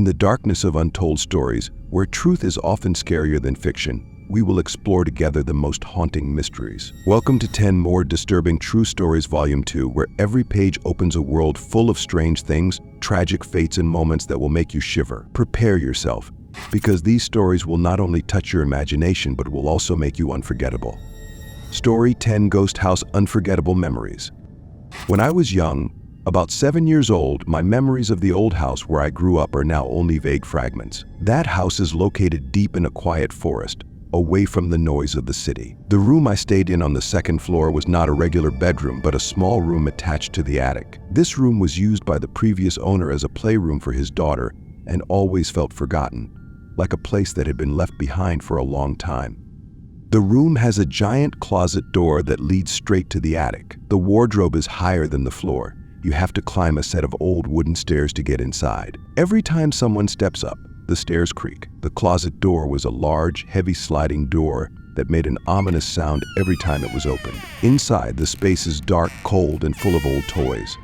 the darkness of untold stories, where truth is often scarier than fiction, we will explore together the most haunting mysteries. Welcome to 10 More Disturbing True Stories Volume 2, where every page opens a world full of strange things, tragic fates, and moments that will make you shiver. Prepare yourself, because these stories will not only touch your imagination, but will also make you unforgettable. Story 10: Ghost House Unforgettable Memories. When I was young, about 7 years old, my memories of the old house where I grew up are now only vague fragments. That house is located deep in a quiet forest, away from the noise of the city. The room I stayed in on the second floor was not a regular bedroom, but a small room attached to the attic. This room was used by the previous owner as a playroom for his daughter and always felt forgotten, like a place that had been left behind for a long time. The room has a giant closet door that leads straight to the attic. The wardrobe is higher than the floor. You have to climb a set of old wooden stairs to get inside. Every time someone steps up, the stairs creak. The closet door was a large, heavy sliding door that made an ominous sound every time it was opened. Inside, the space is dark, cold, and full of old toys.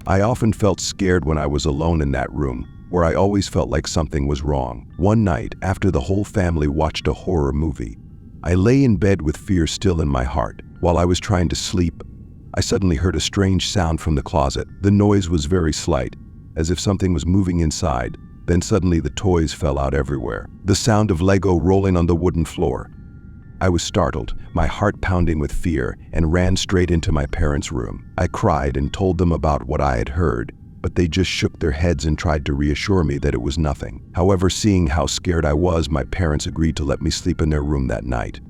I often felt scared when I was alone in that room, where I always felt like something was wrong. One night, after the whole family watched a horror movie, I lay in bed with fear still in my heart. While I was trying to sleep, I suddenly heard a strange sound from the closet. The noise was very slight, as if something was moving inside. Then suddenly the toys fell out everywhere. The sound of Lego rolling on the wooden floor. I was startled, my heart pounding with fear, and ran straight into my parents' room. I cried and told them about what I had heard, but they just shook their heads and tried to reassure me that it was nothing. However, seeing how scared I was, my parents agreed to let me sleep in their room that night.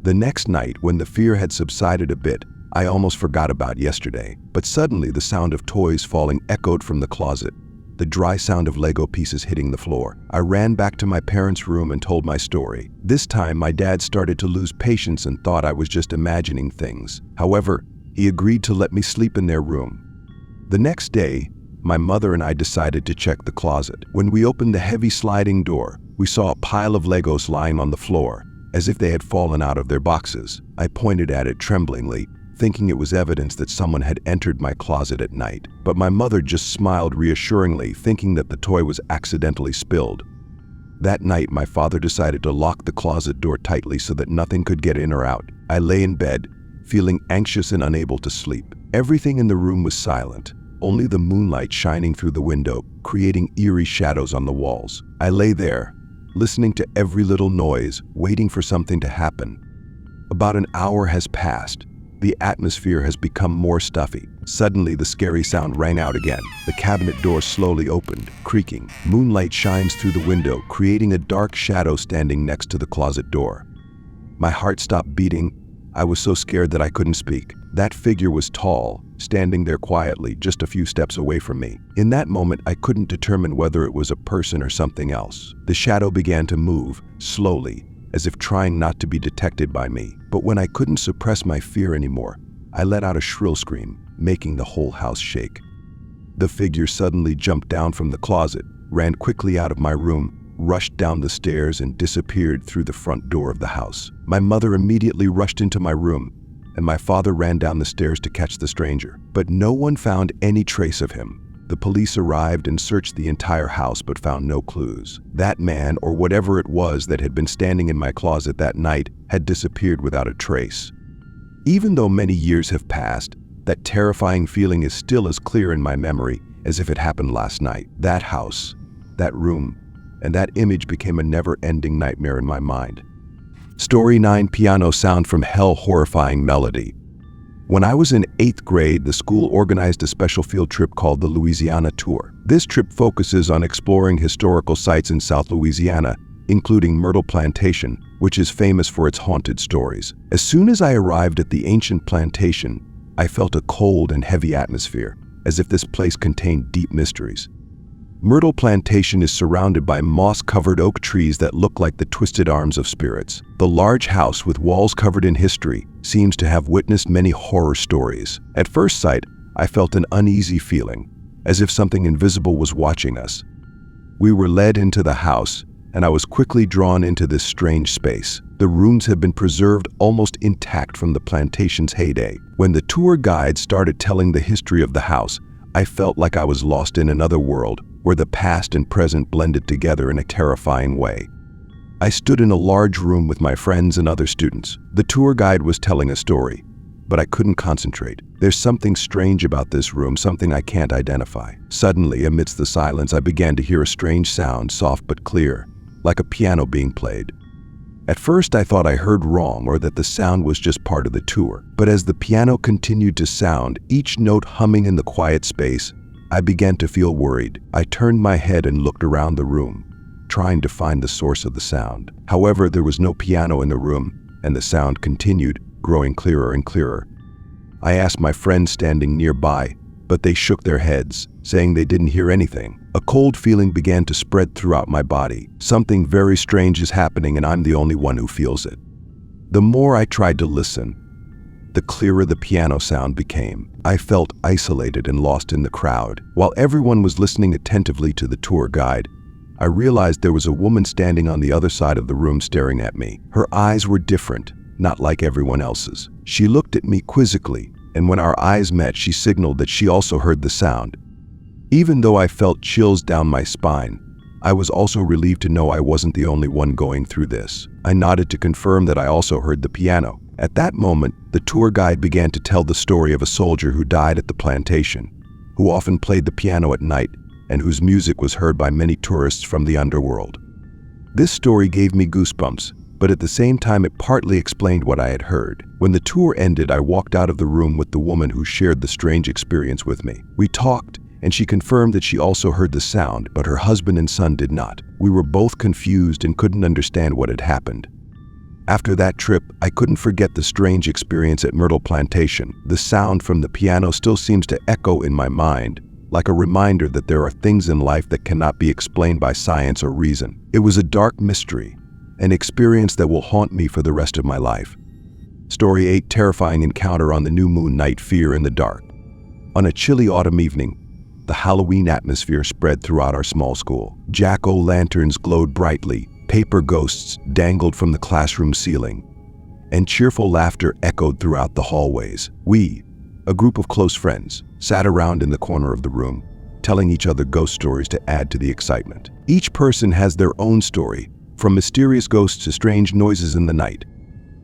The next night, when the fear had subsided a bit, I almost forgot about yesterday, but suddenly the sound of toys falling echoed from the closet, the dry sound of Lego pieces hitting the floor. I ran back to my parents' room and told my story. This time, my dad started to lose patience and thought I was just imagining things. However, he agreed to let me sleep in their room. The next day, my mother and I decided to check the closet. When we opened the heavy sliding door, we saw a pile of Legos lying on the floor, as if they had fallen out of their boxes. I pointed at it tremblingly, thinking it was evidence that someone had entered my closet at night. But my mother just smiled reassuringly, thinking that the toy was accidentally spilled. That night, my father decided to lock the closet door tightly so that nothing could get in or out. I lay in bed, feeling anxious and unable to sleep. Everything in the room was silent, only the moonlight shining through the window, creating eerie shadows on the walls. I lay there, listening to every little noise, waiting for something to happen. About an hour has passed. The atmosphere has become more stuffy. Suddenly, the scary sound rang out again. The cabinet door slowly opened, creaking. Moonlight shines through the window, creating a dark shadow standing next to the closet door. My heart stopped beating. I was so scared that I couldn't speak. That figure was tall, standing there quietly, just a few steps away from me. In that moment, I couldn't determine whether it was a person or something else. The shadow began to move, slowly, as if trying not to be detected by me. But when I couldn't suppress my fear anymore, I let out a shrill scream, making the whole house shake. The figure suddenly jumped down from the closet, ran quickly out of my room, rushed down the stairs, and disappeared through the front door of the house. My mother immediately rushed into my room, and my father ran down the stairs to catch the stranger. But no one found any trace of him. The police arrived and searched the entire house but found no clues. That man, or whatever it was that had been standing in my closet that night, had disappeared without a trace. Even though many years have passed, that terrifying feeling is still as clear in my memory as if it happened last night. That house, that room, and that image became a never-ending nightmare in my mind. Story 9: Piano Sound from Hell Horrifying Melody. When I was in 8th grade, the school organized a special field trip called the Louisiana Tour. This trip focuses on exploring historical sites in South Louisiana, including Myrtle Plantation, which is famous for its haunted stories. As soon as I arrived at the ancient plantation, I felt a cold and heavy atmosphere, as if this place contained deep mysteries. Myrtle Plantation is surrounded by moss-covered oak trees that look like the twisted arms of spirits. The large house with walls covered in history seems to have witnessed many horror stories. At first sight, I felt an uneasy feeling, as if something invisible was watching us. We were led into the house, and I was quickly drawn into this strange space. The rooms have been preserved almost intact from the plantation's heyday. When the tour guide started telling the history of the house, I felt like I was lost in another world, where the past and present blended together in a terrifying way. I stood in a large room with my friends and other students. The tour guide was telling a story, but I couldn't concentrate. There's something strange about this room, something I can't identify. Suddenly, amidst the silence, I began to hear a strange sound, soft but clear, like a piano being played. At first, I thought I heard wrong or that the sound was just part of the tour. But as the piano continued to sound, each note humming in the quiet space, I began to feel worried. I turned my head and looked around the room, trying to find the source of the sound. However, there was no piano in the room, and the sound continued, growing clearer and clearer. I asked my friends standing nearby, but they shook their heads, saying they didn't hear anything. A cold feeling began to spread throughout my body. Something very strange is happening, and I'm the only one who feels it. The more I tried to listen, the clearer the piano sound became. I felt isolated and lost in the crowd. While everyone was listening attentively to the tour guide, I realized there was a woman standing on the other side of the room staring at me. Her eyes were different, not like everyone else's. She looked at me quizzically, and when our eyes met, she signaled that she also heard the sound. Even though I felt chills down my spine, I was also relieved to know I wasn't the only one going through this. I nodded to confirm that I also heard the piano. At that moment, the tour guide began to tell the story of a soldier who died at the plantation, who often played the piano at night, and whose music was heard by many tourists from the underworld. This story gave me goosebumps, but at the same time it partly explained what I had heard. When the tour ended, I walked out of the room with the woman who shared the strange experience with me. We talked, and she confirmed that she also heard the sound, but her husband and son did not. We were both confused and couldn't understand what had happened. After that trip, I couldn't forget the strange experience at Myrtle Plantation. The sound from the piano still seems to echo in my mind, like a reminder that there are things in life that cannot be explained by science or reason. It was a dark mystery, an experience that will haunt me for the rest of my life. Story 8: Terrifying Encounter on the New Moon Night. Fear in the Dark. On a chilly autumn evening, the Halloween atmosphere spread throughout our small school. Jack-o'-lanterns glowed brightly, paper ghosts dangled from the classroom ceiling, and cheerful laughter echoed throughout the hallways. We, a group of close friends, sat around in the corner of the room, telling each other ghost stories to add to the excitement. Each person has their own story, from mysterious ghosts to strange noises in the night.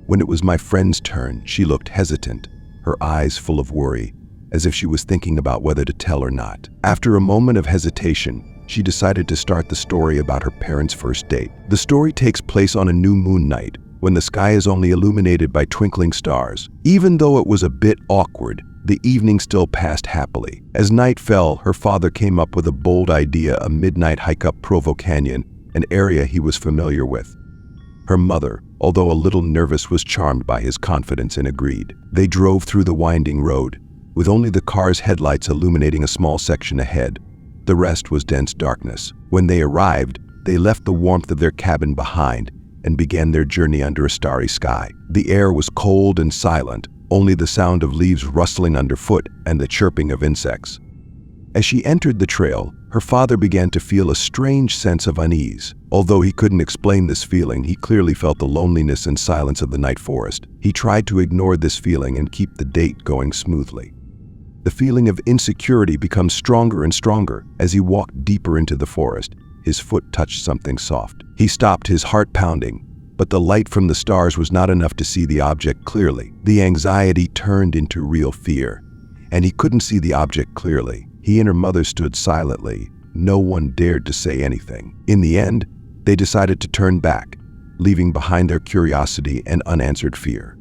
When it was my friend's turn, she looked hesitant, her eyes full of worry, as if she was thinking about whether to tell or not. After a moment of hesitation, she decided to start the story about her parents' first date. The story takes place on a new moon night, when the sky is only illuminated by twinkling stars. Even though it was a bit awkward, the evening still passed happily. As night fell, her father came up with a bold idea: a midnight hike up Provo Canyon, an area he was familiar with. Her mother, although a little nervous, was charmed by his confidence and agreed. They drove through the winding road, with only the car's headlights illuminating a small section ahead. The rest was dense darkness. When they arrived, they left the warmth of their cabin behind and began their journey under a starry sky. The air was cold and silent, only the sound of leaves rustling underfoot and the chirping of insects. As she entered the trail, her father began to feel a strange sense of unease. Although he couldn't explain this feeling, he clearly felt the loneliness and silence of the night forest. He tried to ignore this feeling and keep the date going smoothly. The feeling of insecurity becomes stronger and stronger. As he walked deeper into the forest, his foot touched something soft. He stopped, his heart pounding, but the light from the stars was not enough to see the object clearly. The anxiety turned into real fear, and he couldn't see the object clearly. He and her mother stood silently. No one dared to say anything. In the end, they decided to turn back, leaving behind their curiosity and unanswered fear.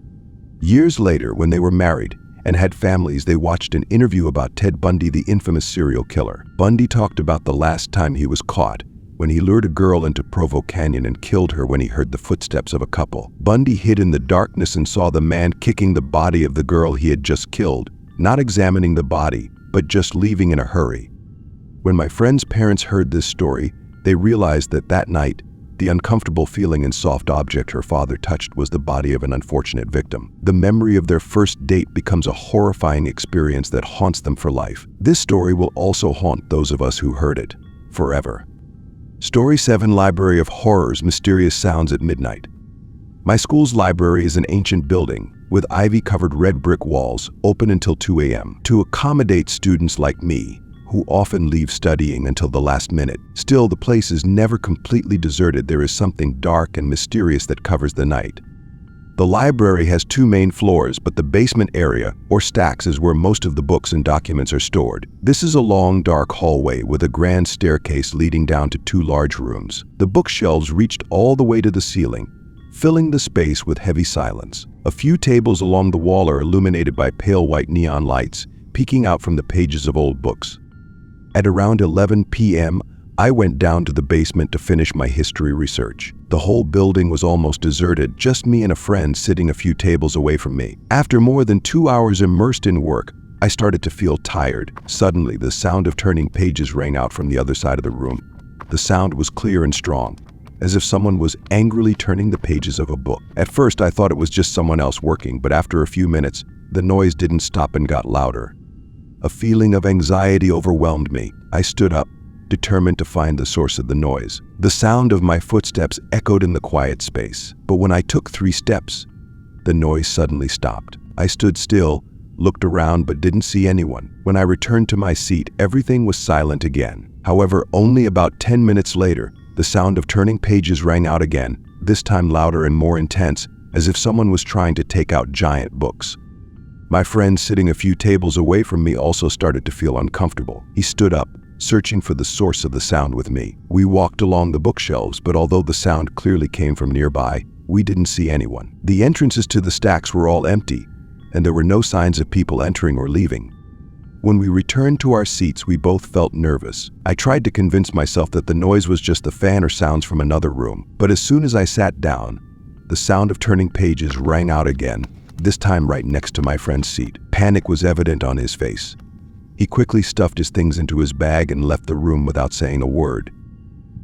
Years later, when they were married and had families, they watched an interview about Ted Bundy, the infamous serial killer. Bundy talked about the last time he was caught, when he lured a girl into Provo Canyon and killed her when he heard the footsteps of a couple. Bundy hid in the darkness and saw the man kicking the body of the girl he had just killed, not examining the body, but just leaving in a hurry. When my friend's parents heard this story, they realized that that night, the uncomfortable feeling and soft object her father touched was the body of an unfortunate victim. The memory of their first date becomes a horrifying experience that haunts them for life. This story will also haunt those of us who heard it, forever. Story 7: Library of Horrors. Mysterious Sounds at Midnight. My school's library is an ancient building with ivy-covered red brick walls, open until 2 a.m. To accommodate students like me, who often leave studying until the last minute. Still, the place is never completely deserted. There is something dark and mysterious that covers the night. The library has 2 main floors, but the basement area, or stacks, is where most of the books and documents are stored. This is a long, dark hallway with a grand staircase leading down to 2 large rooms. The bookshelves reached all the way to the ceiling, filling the space with heavy silence. A few tables along the wall are illuminated by pale white neon lights, peeking out from the pages of old books. At around 11 p.m., I went down to the basement to finish my history research. The whole building was almost deserted, just me and a friend sitting a few tables away from me. After more than 2 hours immersed in work, I started to feel tired. Suddenly, the sound of turning pages rang out from the other side of the room. The sound was clear and strong, as if someone was angrily turning the pages of a book. At first, I thought it was just someone else working, but after a few minutes, the noise didn't stop and got louder. A feeling of anxiety overwhelmed me. I stood up, determined to find the source of the noise. The sound of my footsteps echoed in the quiet space, but when I took 3 steps, the noise suddenly stopped. I stood still, looked around, but didn't see anyone. When I returned to my seat, everything was silent again. However, only about 10 minutes later, the sound of turning pages rang out again, this time louder and more intense, as if someone was trying to take out giant books. My friend sitting a few tables away from me also started to feel uncomfortable. He stood up, searching for the source of the sound with me. We walked along the bookshelves, but although the sound clearly came from nearby, we didn't see anyone. The entrances to the stacks were all empty, and there were no signs of people entering or leaving. When we returned to our seats, we both felt nervous. I tried to convince myself that the noise was just the fan or sounds from another room, but as soon as I sat down, the sound of turning pages rang out again, this time right next to my friend's seat. Panic was evident on his face. He quickly stuffed his things into his bag and left the room without saying a word.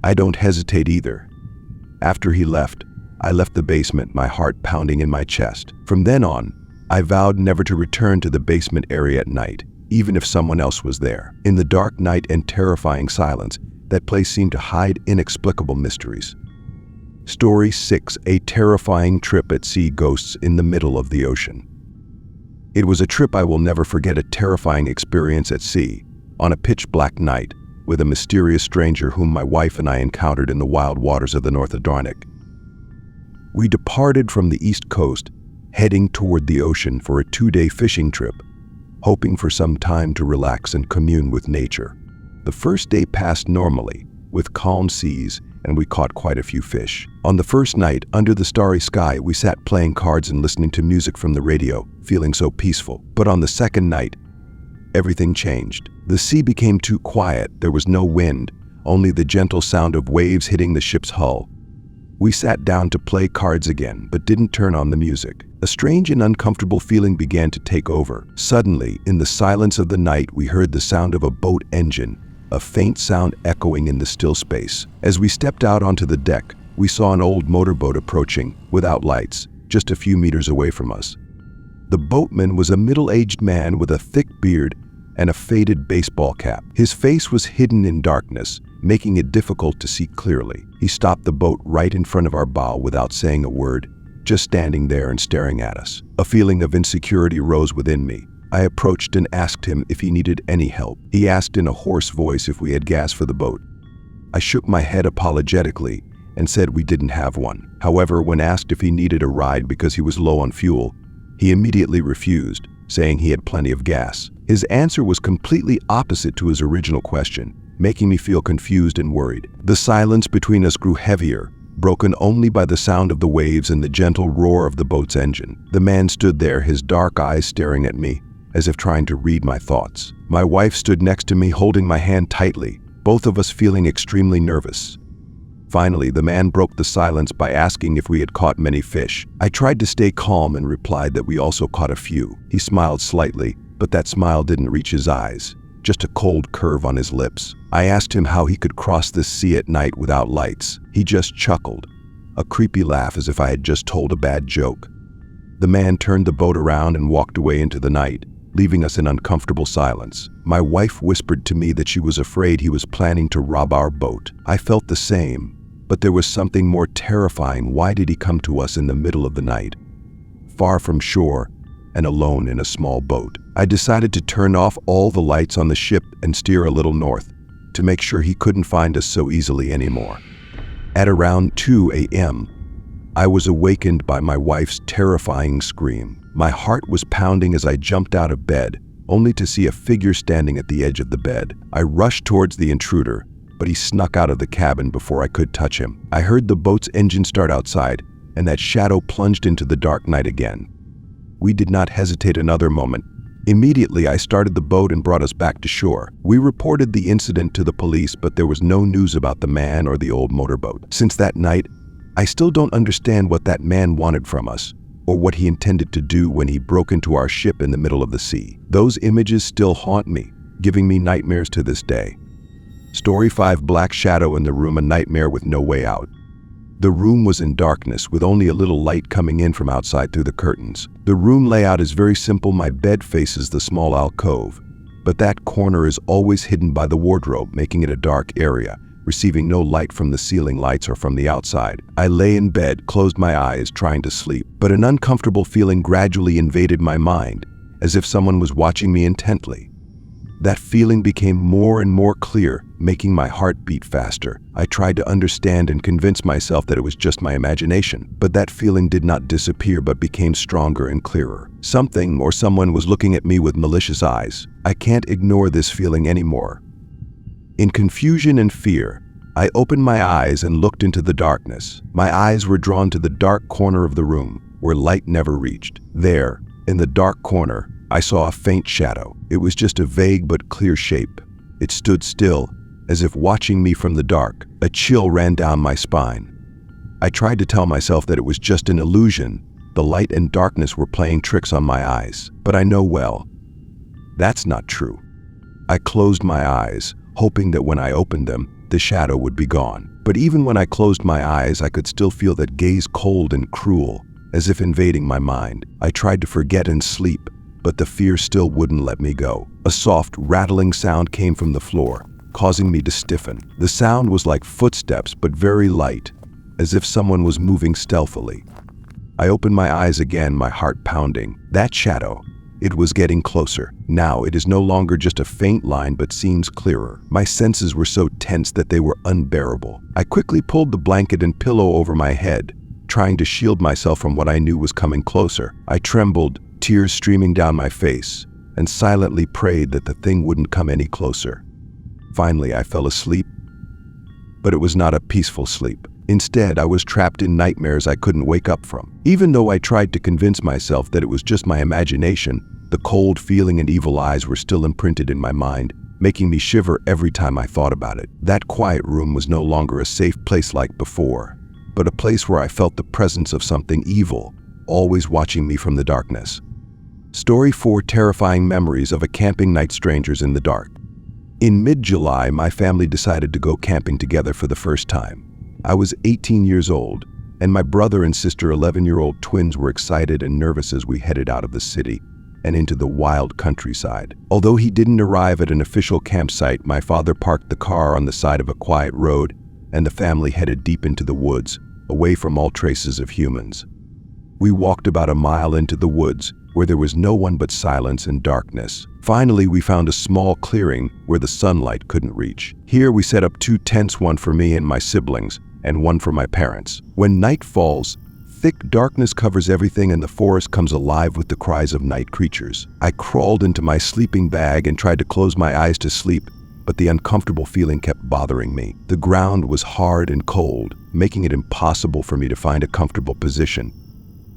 I don't hesitate either. After he left, I left the basement, my heart pounding in my chest. From then on, I vowed never to return to the basement area at night, even if someone else was there. In the dark night and terrifying silence, that place seemed to hide inexplicable mysteries. Story 6: A terrifying trip at sea. Ghosts in the middle of the ocean. It was a trip I will never forget, a terrifying experience at sea, on a pitch-black night, with a mysterious stranger whom my wife and I encountered in the wild waters of the North Atlantic. We departed from the East Coast, heading toward the ocean for a 2-day fishing trip, hoping for some time to relax and commune with nature. The first day passed normally, with calm seas, and we caught quite a few fish. On the first night, under the starry sky, we sat playing cards and listening to music from the radio, feeling so peaceful. But on the second night, everything changed. The sea became too quiet. There was no wind, only the gentle sound of waves hitting the ship's hull. We sat down to play cards again, but didn't turn on the music. A strange and uncomfortable feeling began to take over. Suddenly, in the silence of the night, we heard the sound of a boat engine, a faint sound echoing in the still space. As we stepped out onto the deck, we saw an old motorboat approaching, without lights, just a few meters away from us. The boatman was a middle-aged man with a thick beard and a faded baseball cap. His face was hidden in darkness, making it difficult to see clearly. He stopped the boat right in front of our bow without saying a word, just standing there and staring at us. A feeling of insecurity rose within me. I approached and asked him if he needed any help. He asked in a hoarse voice if we had gas for the boat. I shook my head apologetically and said we didn't have one. However, when asked if he needed a ride because he was low on fuel, he immediately refused, saying he had plenty of gas. His answer was completely opposite to his original question, making me feel confused and worried. The silence between us grew heavier, broken only by the sound of the waves and the gentle roar of the boat's engine. The man stood there, his dark eyes staring at me, as if trying to read my thoughts. My wife stood next to me, holding my hand tightly, both of us feeling extremely nervous. Finally, the man broke the silence by asking if we had caught many fish. I tried to stay calm and replied that we also caught a few. He smiled slightly, but that smile didn't reach his eyes, just a cold curve on his lips. I asked him how he could cross this sea at night without lights. He just chuckled, a creepy laugh as if I had just told a bad joke. The man turned the boat around and walked away into the night, leaving us in uncomfortable silence. My wife whispered to me that she was afraid he was planning to rob our boat. I felt the same, but there was something more terrifying. Why did he come to us in the middle of the night? Far from shore, and alone in a small boat. I decided to turn off all the lights on the ship and steer a little north to make sure he couldn't find us so easily anymore. At around 2 a.m., I was awakened by my wife's terrifying scream. My heart was pounding as I jumped out of bed, only to see a figure standing at the edge of the bed. I rushed towards the intruder, but he snuck out of the cabin before I could touch him. I heard the boat's engine start outside, and that shadow plunged into the dark night again. We did not hesitate another moment. Immediately, I started the boat and brought us back to shore. We reported the incident to the police, but there was no news about the man or the old motorboat. Since that night, I still don't understand what that man wanted from us, or what he intended to do when he broke into our ship in the middle of the sea. Those images still haunt me, giving me nightmares to this day. Story 5: Black Shadow in the Room, a Nightmare with No Way Out. The room was in darkness, with only a little light coming in from outside through the curtains. The room layout is very simple. My bed faces the small alcove, but that corner is always hidden by the wardrobe, making it a dark area, receiving no light from the ceiling lights or from the outside. I lay in bed, closed my eyes, trying to sleep, but an uncomfortable feeling gradually invaded my mind, as if someone was watching me intently. That feeling became more and more clear, making my heart beat faster. I tried to understand and convince myself that it was just my imagination, but that feeling did not disappear but became stronger and clearer. Something or someone was looking at me with malicious eyes. I can't ignore this feeling anymore. In confusion and fear, I opened my eyes and looked into the darkness. My eyes were drawn to the dark corner of the room, where light never reached. There, in the dark corner, I saw a faint shadow. It was just a vague but clear shape. It stood still, as if watching me from the dark. A chill ran down my spine. I tried to tell myself that it was just an illusion. The light and darkness were playing tricks on my eyes. But I know well, that's not true. I closed my eyes, hoping that when I opened them, the shadow would be gone. But even when I closed my eyes, I could still feel that gaze, cold and cruel, as if invading my mind. I tried to forget and sleep, but the fear still wouldn't let me go. A soft, rattling sound came from the floor, causing me to stiffen. The sound was like footsteps, but very light, as if someone was moving stealthily. I opened my eyes again, my heart pounding. That shadow, it was getting closer. Now it is no longer just a faint line, but seems clearer. My senses were so tense that they were unbearable. I quickly pulled the blanket and pillow over my head, trying to shield myself from what I knew was coming closer. I trembled, tears streaming down my face, and silently prayed that the thing wouldn't come any closer. Finally, I fell asleep, but it was not a peaceful sleep. Instead, I was trapped in nightmares I couldn't wake up from. Even though I tried to convince myself that it was just my imagination, the cold feeling and evil eyes were still imprinted in my mind, making me shiver every time I thought about it. That quiet room was no longer a safe place like before, but a place where I felt the presence of something evil, always watching me from the darkness. Story 4: Terrifying Memories of a Camping Night, Strangers in the Dark. In mid-July, my family decided to go camping together for the first time. I was 18 years old, and my brother and sister, 11-year-old twins, were excited and nervous as we headed out of the city and into the wild countryside. Although he didn't arrive at an official campsite, my father parked the car on the side of a quiet road, and the family headed deep into the woods, away from all traces of humans. We walked about a mile into the woods, where there was no one but silence and darkness. Finally, we found a small clearing where the sunlight couldn't reach. Here we set up 2 tents, one for me and my siblings, and one for my parents. When night falls, thick darkness covers everything and the forest comes alive with the cries of night creatures. I crawled into my sleeping bag and tried to close my eyes to sleep, but the uncomfortable feeling kept bothering me. The ground was hard and cold, making it impossible for me to find a comfortable position.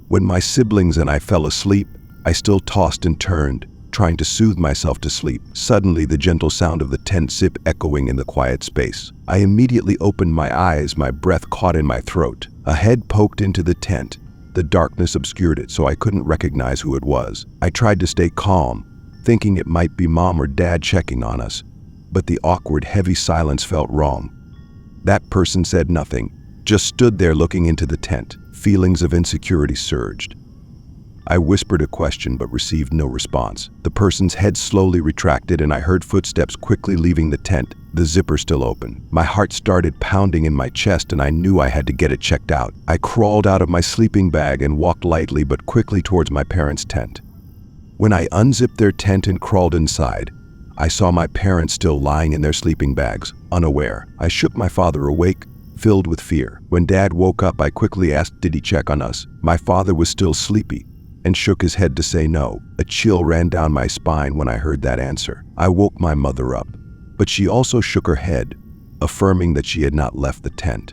When my siblings and I fell asleep, I still tossed and turned, trying to soothe myself to sleep. Suddenly, the gentle sound of the tent zip echoing in the quiet space. I immediately opened my eyes, my breath caught in my throat. A head poked into the tent. The darkness obscured it, so I couldn't recognize who it was. I tried to stay calm, thinking it might be Mom or Dad checking on us, but the awkward, heavy silence felt wrong. That person said nothing, just stood there looking into the tent. Feelings of insecurity surged. I whispered a question but received no response. The person's head slowly retracted and I heard footsteps quickly leaving the tent, the zipper still open. My heart started pounding in my chest and I knew I had to get it checked out. I crawled out of my sleeping bag and walked lightly but quickly towards my parents' tent. When I unzipped their tent and crawled inside, I saw my parents still lying in their sleeping bags, unaware. I shook my father awake, filled with fear. When Dad woke up, I quickly asked, did he check on us? My father was still sleepy and shook his head to say no. A chill ran down my spine when I heard that answer. I woke my mother up, but she also shook her head, affirming that she had not left the tent.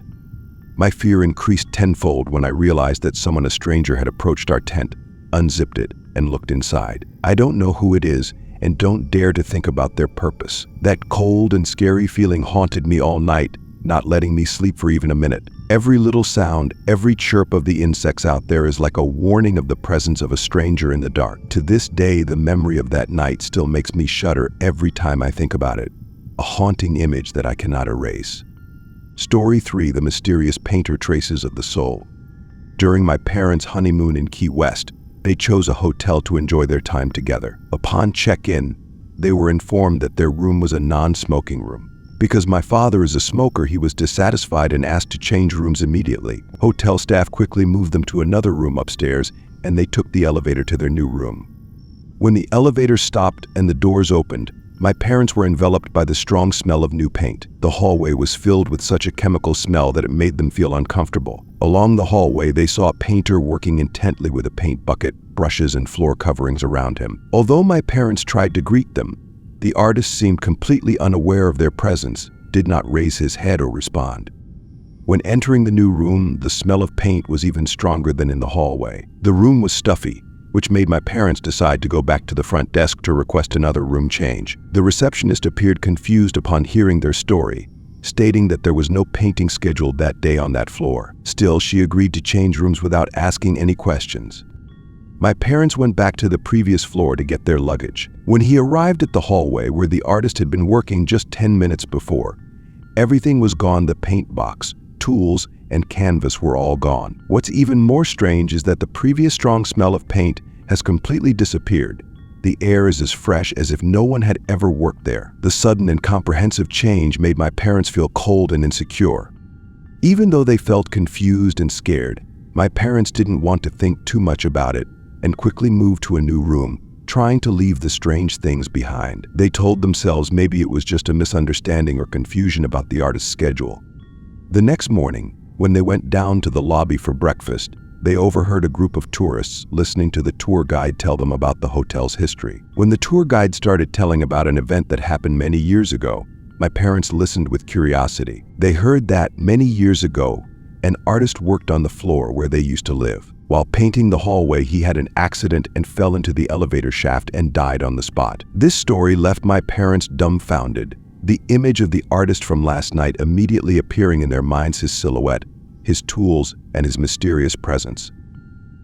My fear increased tenfold when I realized that a stranger had approached our tent, unzipped it, and looked inside. I don't know who it is and don't dare to think about their purpose. That cold and scary feeling haunted me all night, not letting me sleep for even a minute. Every little sound, every chirp of the insects out there is like a warning of the presence of a stranger in the dark. To this day, the memory of that night still makes me shudder every time I think about it. A haunting image that I cannot erase. Story 3: The Mysterious Painter Traces of the Soul. During my parents' honeymoon in Key West, they chose a hotel to enjoy their time together. Upon check-in, they were informed that their room was a non-smoking room. Because my father is a smoker, he was dissatisfied and asked to change rooms immediately. Hotel staff quickly moved them to another room upstairs, and they took the elevator to their new room. When the elevator stopped and the doors opened, my parents were enveloped by the strong smell of new paint. The hallway was filled with such a chemical smell that it made them feel uncomfortable. Along the hallway, they saw a painter working intently with a paint bucket, brushes, and floor coverings around him. Although my parents tried to greet them, the artist seemed completely unaware of their presence, did not raise his head or respond. When entering the new room, the smell of paint was even stronger than in the hallway. The room was stuffy, which made my parents decide to go back to the front desk to request another room change. The receptionist appeared confused upon hearing their story, stating that there was no painting scheduled that day on that floor. Still, she agreed to change rooms without asking any questions. My parents went back to the previous floor to get their luggage. When he arrived at the hallway where the artist had been working just 10 minutes before, everything was gone. The paint box, tools, and canvas were all gone. What's even more strange is that the previous strong smell of paint has completely disappeared. The air is as fresh as if no one had ever worked there. The sudden and comprehensive change made my parents feel cold and insecure. Even though they felt confused and scared, my parents didn't want to think too much about it and quickly moved to a new room, trying to leave the strange things behind. They told themselves maybe it was just a misunderstanding or confusion about the artist's schedule. The next morning, when they went down to the lobby for breakfast, they overheard a group of tourists listening to the tour guide tell them about the hotel's history. When the tour guide started telling about an event that happened many years ago, my parents listened with curiosity. They heard that many years ago, an artist worked on the floor where they used to live. While painting the hallway, he had an accident and fell into the elevator shaft and died on the spot. This story left my parents dumbfounded. The image of the artist from last night immediately appearing in their minds, his silhouette, his tools, and his mysterious presence.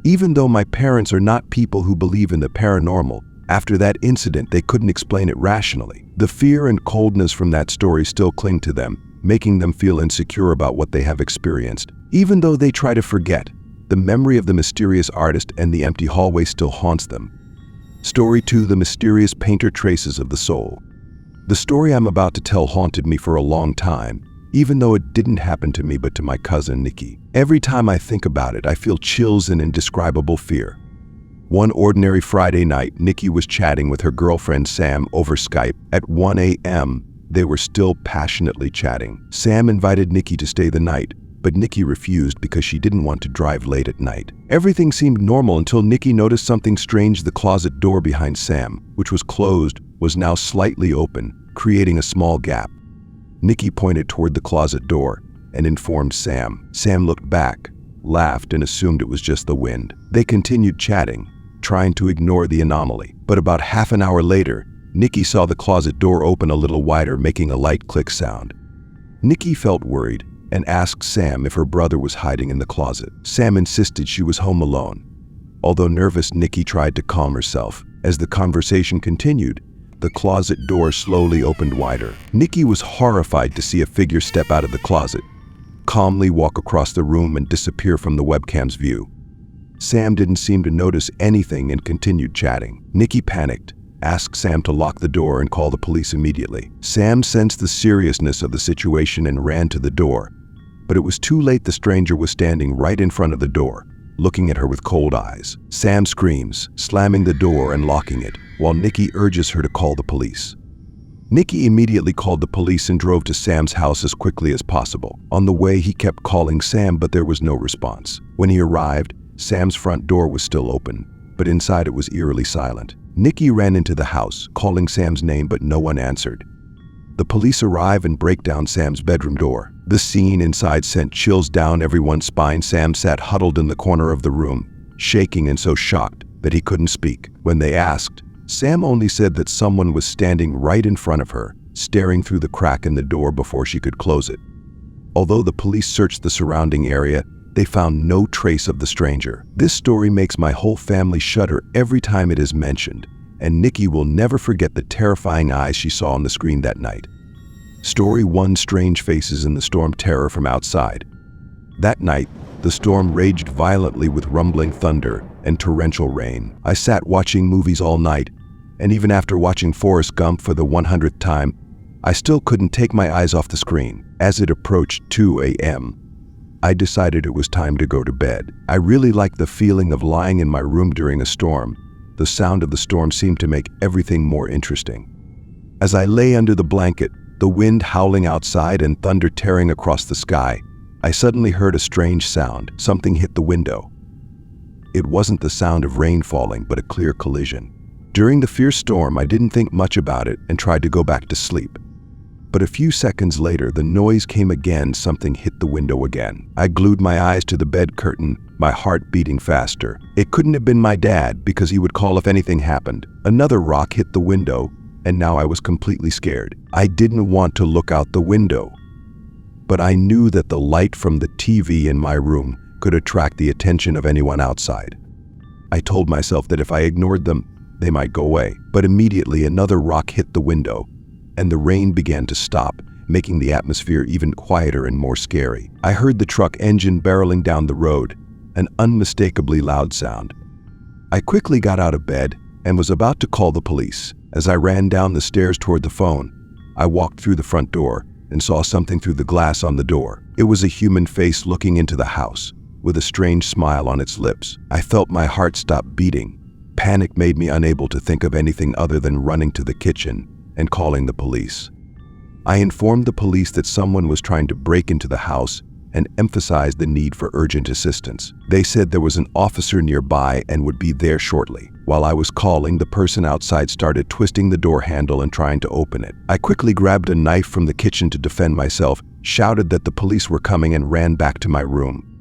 Even though my parents are not people who believe in the paranormal, after that incident they couldn't explain it rationally. The fear and coldness from that story still cling to them, making them feel insecure about what they have experienced. Even though they try to forget, the memory of the mysterious artist and the empty hallway still haunts them. Story 2: The Mysterious Painter Traces of the Soul. The story I'm about to tell haunted me for a long time, even though it didn't happen to me but to my cousin Nikki. Every time I think about it, I feel chills and indescribable fear. One ordinary Friday night, Nikki was chatting with her girlfriend Sam over Skype. At 1 a.m., they were still passionately chatting. Sam invited Nikki to stay the night, but Nikki refused because she didn't want to drive late at night. Everything seemed normal until Nikki noticed something strange. The closet door behind Sam, which was closed, was now slightly open, creating a small gap. Nikki pointed toward the closet door and informed Sam. Sam looked back, laughed, and assumed it was just the wind. They continued chatting, trying to ignore the anomaly. But about half an hour later, Nikki saw the closet door open a little wider, making a light click sound. Nikki felt worried and asked Sam if her brother was hiding in the closet. Sam insisted she was home alone. Although nervous, Nikki tried to calm herself. As the conversation continued, the closet door slowly opened wider. Nikki was horrified to see a figure step out of the closet, calmly walk across the room and disappear from the webcam's view. Sam didn't seem to notice anything and continued chatting. Nikki panicked, asked Sam to lock the door and call the police immediately. Sam sensed the seriousness of the situation and ran to the door, but it was too late. The stranger was standing right in front of the door, looking at her with cold eyes. Sam screams, slamming the door and locking it, while Nikki urges her to call the police. Nikki immediately called the police and drove to Sam's house as quickly as possible. On the way, he kept calling Sam, but there was no response. When he arrived, Sam's front door was still open, but inside it was eerily silent. Nikki ran into the house, calling Sam's name, but no one answered. The police arrive and break down Sam's bedroom door. The scene inside sent chills down everyone's spine. Sam sat huddled in the corner of the room, shaking and so shocked that he couldn't speak. When they asked, Sam only said that someone was standing right in front of her, staring through the crack in the door before she could close it. Although the police searched the surrounding area, they found no trace of the stranger. This story makes my whole family shudder every time it is mentioned, and Nikki will never forget the terrifying eyes she saw on the screen that night. Story 1: Strange Faces in the Storm. Terror from outside. That night, the storm raged violently with rumbling thunder and torrential rain. I sat watching movies all night, and even after watching Forrest Gump for the 100th time, I still couldn't take my eyes off the screen. As it approached 2 a.m., I decided it was time to go to bed. I really liked the feeling of lying in my room during a storm. The sound of the storm seemed to make everything more interesting. As I lay under the blanket, the wind howling outside and thunder tearing across the sky, I suddenly heard a strange sound. Something hit the window. It wasn't the sound of rain falling, but a clear collision. During the fierce storm, I didn't think much about it and tried to go back to sleep. But a few seconds later, the noise came again. Something hit the window again. I glued my eyes to the bed curtain, my heart beating faster. It couldn't have been my dad, because he would call if anything happened. Another rock hit the window, and now I was completely scared. I didn't want to look out the window, but I knew that the light from the TV in my room could attract the attention of anyone outside. I told myself that if I ignored them, they might go away. But immediately another rock hit the window, and the rain began to stop, making the atmosphere even quieter and more scary. I heard the truck engine barreling down the road, an unmistakably loud sound. I quickly got out of bed and was about to call the police. As I ran down the stairs toward the phone, I walked through the front door and saw something through the glass on the door. It was a human face looking into the house, with a strange smile on its lips. I felt my heart stop beating. Panic made me unable to think of anything other than running to the kitchen and calling the police. I informed the police that someone was trying to break into the house and emphasized the need for urgent assistance. They said there was an officer nearby and would be there shortly. While I was calling, the person outside started twisting the door handle and trying to open it. I quickly grabbed a knife from the kitchen to defend myself, shouted that the police were coming, and ran back to my room.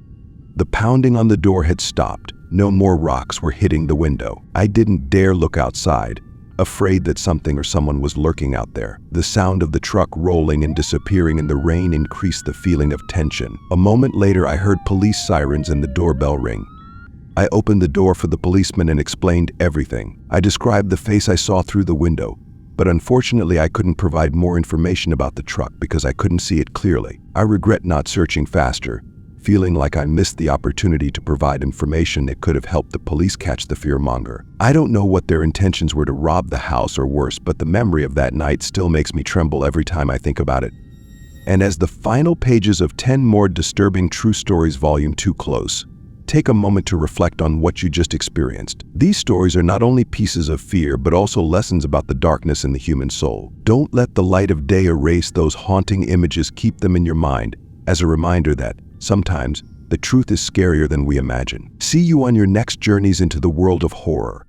The pounding on the door had stopped. No more rocks were hitting the window. I didn't dare look outside, afraid that something or someone was lurking out there. The sound of the truck rolling and disappearing in the rain increased the feeling of tension. A moment later, I heard police sirens and the doorbell ring. I opened the door for the policeman and explained everything. I described the face I saw through the window, but unfortunately I couldn't provide more information about the truck because I couldn't see it clearly. I regret not searching faster, feeling like I missed the opportunity to provide information that could have helped the police catch the fearmonger. I don't know what their intentions were to rob the house or worse, but the memory of that night still makes me tremble every time I think about it. And as the final pages of 10 More Disturbing True Stories Volume 2 close, take a moment to reflect on what you just experienced. These stories are not only pieces of fear, but also lessons about the darkness in the human soul. Don't let the light of day erase those haunting images. Keep them in your mind as a reminder that sometimes the truth is scarier than we imagine. See you on your next journeys into the world of horror.